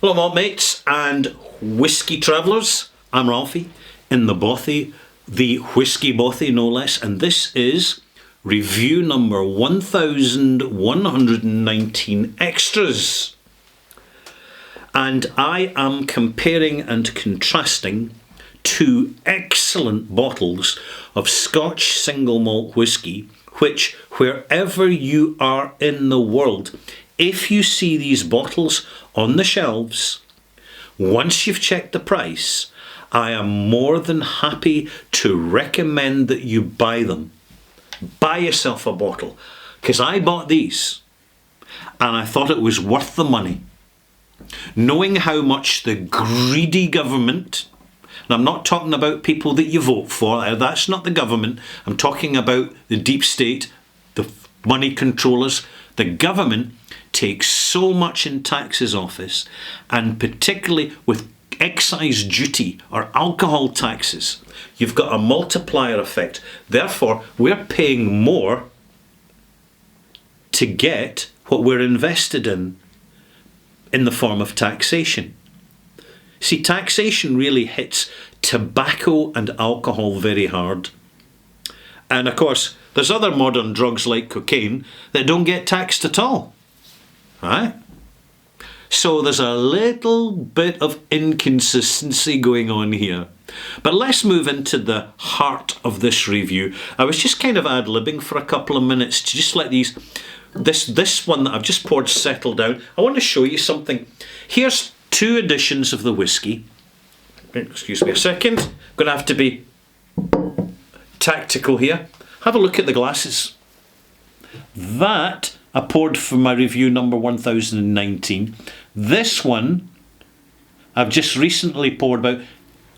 Hello, malt mates and whiskey travellers. I'm Ralphie in the bothy, the whiskey bothy no less, and this is review number 1119 extras. And I am comparing and contrasting two excellent bottles of Scotch single malt whiskey, which wherever you are in the world, if you see these bottles on the shelves, once you've checked the price, I am more than happy to recommend that you buy them. Buy yourself a bottle, because I bought these and I thought it was worth the money. Knowing how much the greedy government, and I'm not talking about people that you vote for, that's not the government, I'm talking about the deep state, the money controllers, the government takes so much in taxes off us, and particularly with excise duty or alcohol taxes, you've got a multiplier effect. Therefore, we're paying more to get what we're invested in the form of taxation. See, taxation really hits tobacco and alcohol very hard. And of course, there's other modern drugs like cocaine that don't get taxed at all. Right? So there's a little bit of inconsistency going on here. But let's move into the heart of this review. I was just kind of ad-libbing for a couple of minutes to just let this one that I've just poured settle down. I want to show you something. Here's two editions of the whiskey. Excuse me a second. I'm going to have to be tactical here. Have a look at the glasses. That I poured for my review number 1019. This one I've just recently poured about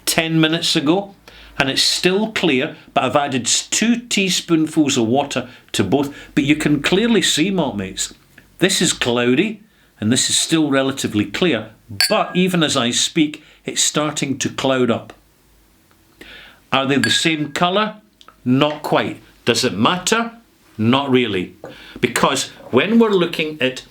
10 minutes ago, and it's still clear, but I've added 2 teaspoonfuls of water to both. But you can clearly see, malt mates, this is cloudy and this is still relatively clear, but even as I speak, it's starting to cloud up. Are they the same colour? Not quite. Does it matter? Not really. Because when we're looking at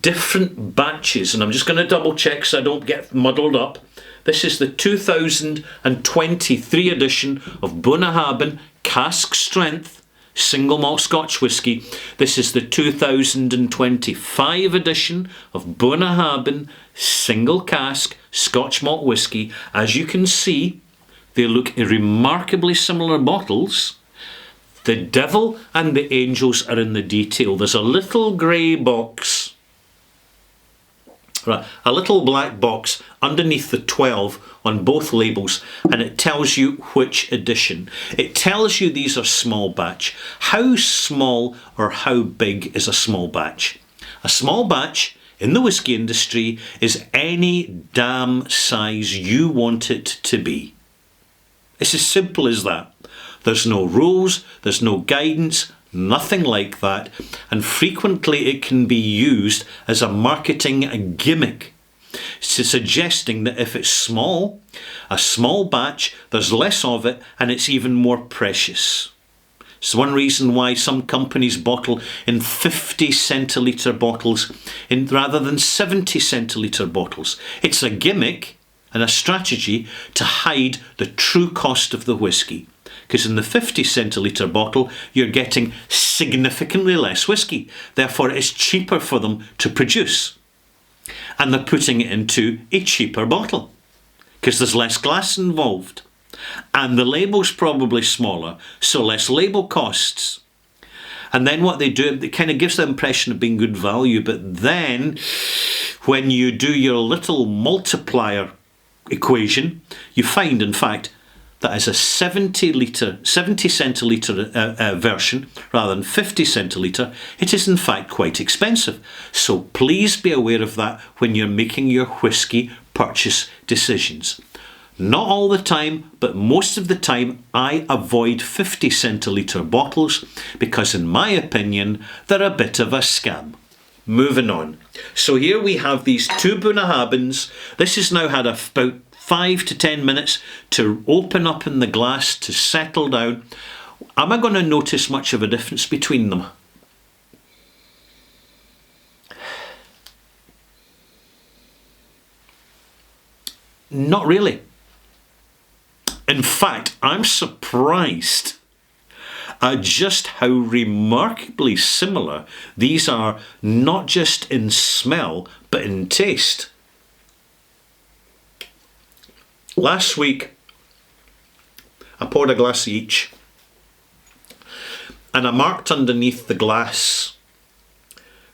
different batches, and I'm just going to double check so I don't get muddled up, this is the 2023 edition of Bunnahabhain Cask Strength Single Malt Scotch Whisky. This is the 2025 edition of Bunnahabhain Single Cask Scotch Malt Whisky. As you can see, they look remarkably similar bottles. The devil and the angels are in the detail. There's a little grey box, right, a little black box underneath the 12 on both labels, and it tells you which edition. It tells you these are small batch. How small or how big is a small batch? A small batch in the whisky industry is any damn size you want it to be. It's as simple as that. There's no rules, there's no guidance, nothing like that, and frequently it can be used as a marketing gimmick, suggesting that if it's small, a small batch, there's less of it and it's even more precious. It's one reason why some companies bottle in 50 centilitre bottles rather than 70 centilitre bottles. It's a gimmick and a strategy to hide the true cost of the whisky. Because in the 50 centilitre bottle, you're getting significantly less whisky. Therefore, it's cheaper for them to produce. And they're putting it into a cheaper bottle because there's less glass involved. And the label's probably smaller, so less label costs. And then what they do, it kind of gives the impression of being good value. But then when you do your little multiplier equation, you find, in fact, that as a 70 centilitre version rather than 50 centilitre, it is in fact quite expensive. So please be aware of that when you're making your whisky purchase decisions. Not all the time, but most of the time I avoid 50 centilitre bottles because in my opinion they're a bit of a scam. Moving on. So here we have these two Bunnahabhains. This has now had about 5 to 10 minutes to open up in the glass, to settle down. Am I going to notice much of a difference between them? Not really. In fact, I'm surprised at just how remarkably similar these are, not just in smell, but in taste. Last week, I poured a glass each, and I marked underneath the glass,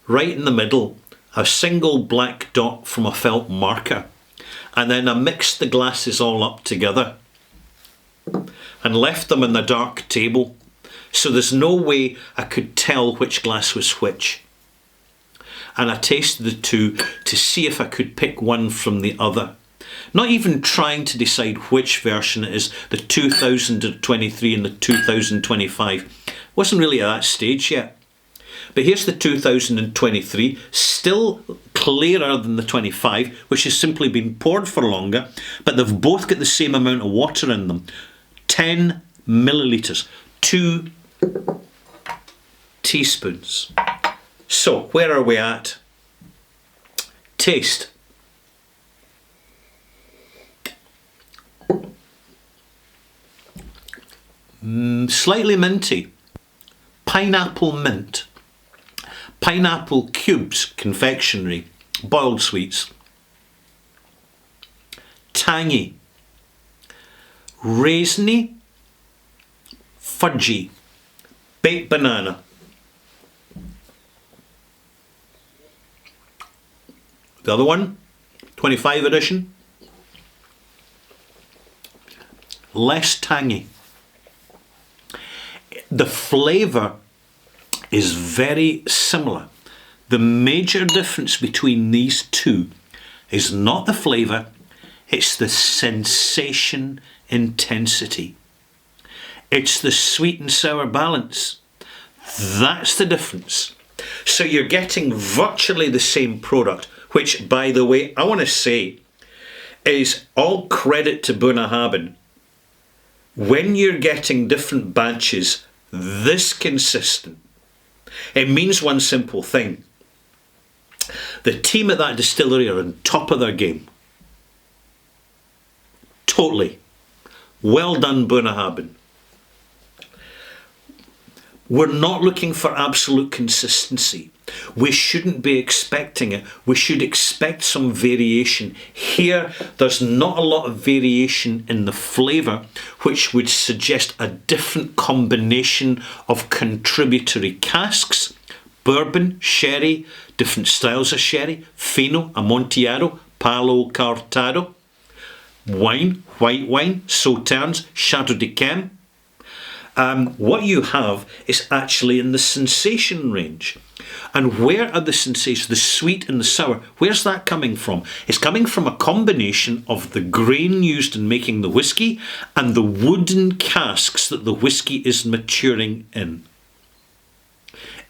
right in the middle, a single black dot from a felt marker. And then I mixed the glasses all up together and left them on the dark table, so there's no way I could tell which glass was which. And I tasted the two to see if I could pick one from the other. Not even trying to decide which version it is, the 2023 and the 2025. Wasn't really at that stage yet. But here's the 2023, still clearer than the 25, which has simply been poured for longer, but they've both got the same amount of water in them. 10 millilitres, 2 teaspoons. So, where are we at? Taste. Slightly minty. Pineapple mint. Pineapple cubes, confectionery. Boiled sweets. Tangy. Raisiny. Fudgy. Baked banana. The other one, 25 edition. Less tangy. The flavour is very similar. The major difference between these two is not the flavour, it's the sensation intensity. It's the sweet and sour balance. That's the difference. So you're getting virtually the same product, which, by the way, I want to say is all credit to Bunnahabhain. When you're getting different batches this consistent, it means one simple thing. The team at that distillery are on top of their game. Totally. Well done, Bunnahabhain. We're not looking for absolute consistency. We shouldn't be expecting it. We should expect some variation. Here, there's not a lot of variation in the flavour, which would suggest a different combination of contributory casks, bourbon, sherry, different styles of sherry, fino, amontillado, palo cortado, wine, white wine, sauternes, chateau d'yquem. What you have is actually in the sensation range. And where are the sensations, the sweet and the sour, where's that coming from? It's coming from a combination of the grain used in making the whiskey and the wooden casks that the whiskey is maturing in.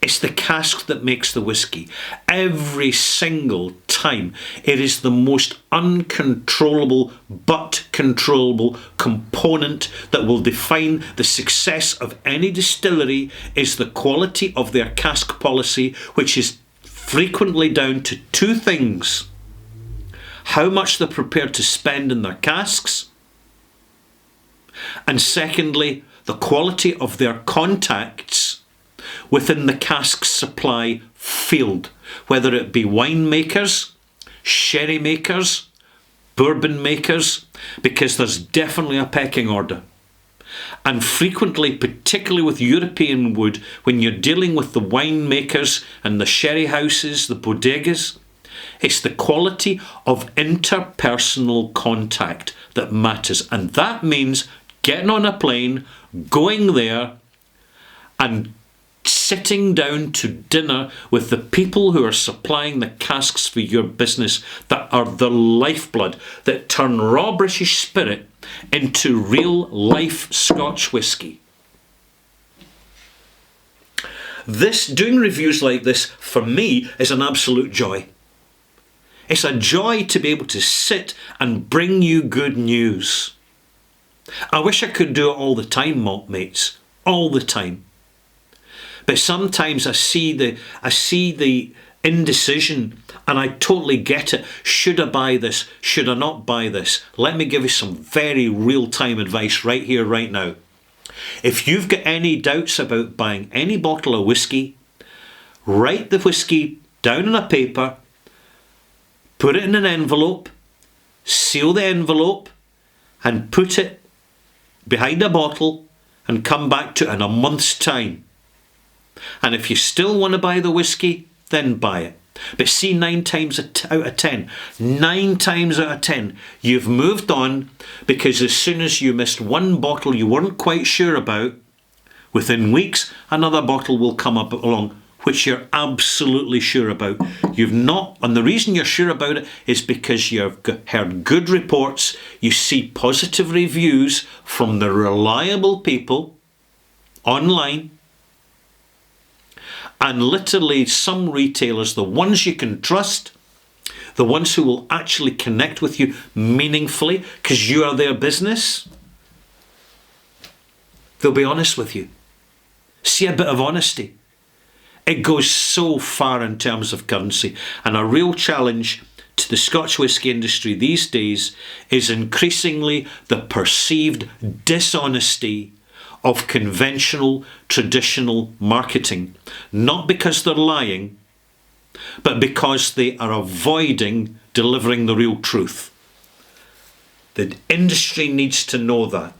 It's the cask that makes the whiskey. Every single time, it is the most uncontrollable but controllable component that will define the success of any distillery is the quality of their cask policy, which is frequently down to two things: how much they're prepared to spend in their casks, and secondly, the quality of their contacts within the cask supply field, whether it be winemakers, sherry makers, bourbon makers, because there's definitely a pecking order. And frequently, particularly with European wood, when you're dealing with the winemakers and the sherry houses, the bodegas, it's the quality of interpersonal contact that matters. And that means getting on a plane, going there, and sitting down to dinner with the people who are supplying the casks for your business, that are the lifeblood, that turn raw British spirit into real life Scotch whisky. Doing reviews like this, for me, is an absolute joy. It's a joy to be able to sit and bring you good news. I wish I could do it all the time, malt mates, all the time. But sometimes I see the indecision, and I totally get it. Should I buy this? Should I not buy this? Let me give you some very real-time advice right here, right now. If you've got any doubts about buying any bottle of whiskey, write the whiskey down on a paper, put it in an envelope, seal the envelope, and put it behind a bottle and come back to it in a month's time. And if you still want to buy the whiskey, then buy it. But see, 9 times out of 10, you've moved on, because as soon as you missed one bottle you weren't quite sure about, within weeks another bottle will come up along which you're absolutely sure about. You've not, and the reason you're sure about it is because you've heard good reports, you see positive reviews from the reliable people online, and literally some retailers, the ones you can trust, the ones who will actually connect with you meaningfully because you are their business, they'll be honest with you. See, a bit of honesty. It goes so far in terms of currency, and a real challenge to the Scotch whisky industry these days is increasingly the perceived dishonesty of conventional, traditional marketing. Not because they're lying, but because they are avoiding delivering the real truth. The industry needs to know that.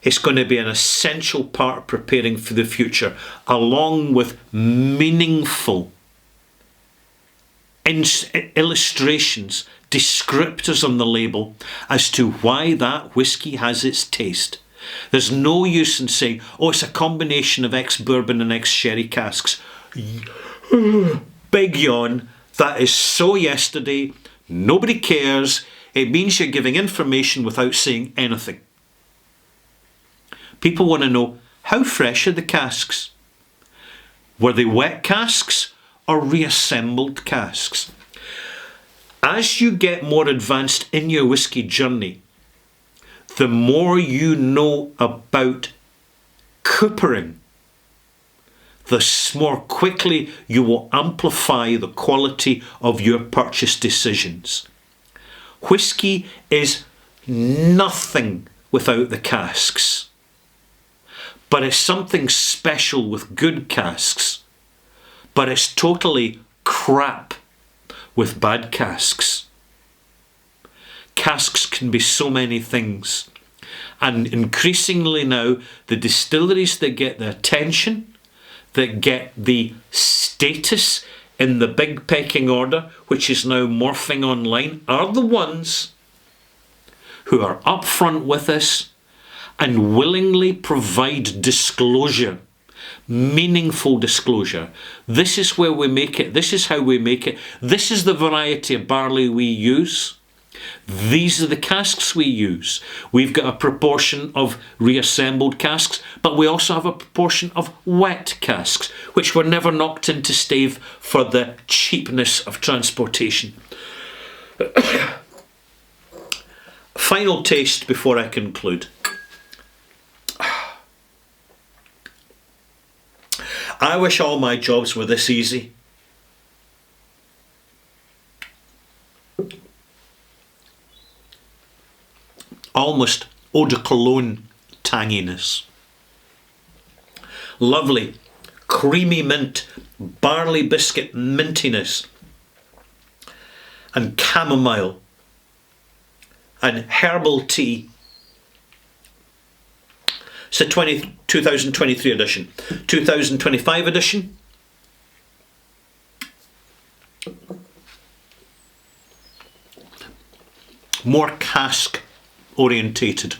It's going to be an essential part of preparing for the future, along with meaningful illustrations, descriptors on the label as to why that whisky has its taste. There's no use in saying, oh, it's a combination of ex-bourbon and ex-sherry casks. Big yawn. That is so yesterday. Nobody cares. It means you're giving information without saying anything. People want to know, how fresh are the casks? Were they wet casks or reassembled casks? As you get more advanced in your whisky journey, the more you know about coopering, the more quickly you will amplify the quality of your purchase decisions. Whisky is nothing without the casks. But it's something special with good casks. But it's totally crap with bad casks. Casks can be so many things. And increasingly now, the distilleries that get the attention, that get the status in the big pecking order, which is now morphing online, are the ones who are upfront with us and willingly provide disclosure, meaningful disclosure. This is where we make it. This is how we make it. This is the variety of barley we use. These are the casks we use. We've got a proportion of reassembled casks, but we also have a proportion of wet casks, which were never knocked into stave for the cheapness of transportation. Final taste before I conclude. I wish all my jobs were this easy. Almost eau de cologne tanginess. Lovely, creamy mint, barley biscuit mintiness, and chamomile, and herbal tea. It's a 2023 edition. 2025 edition. More cask orientated.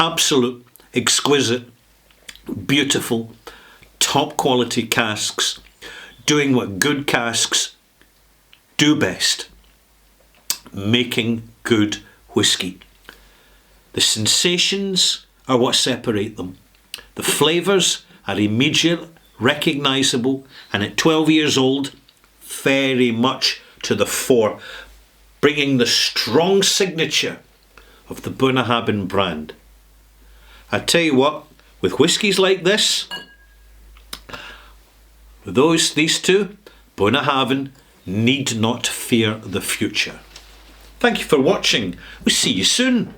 Absolute, exquisite, beautiful, top quality casks, doing what good casks do best, making good whisky. The sensations are what separate them. The flavours are immediate, recognisable, and at 12 years old, very much to the fore, bringing the strong signature of the Bunnahabhain brand. I tell you what, with whiskies like this, These two, Bunnahabhain, need not fear the future. Thank you for watching. We'll see you soon.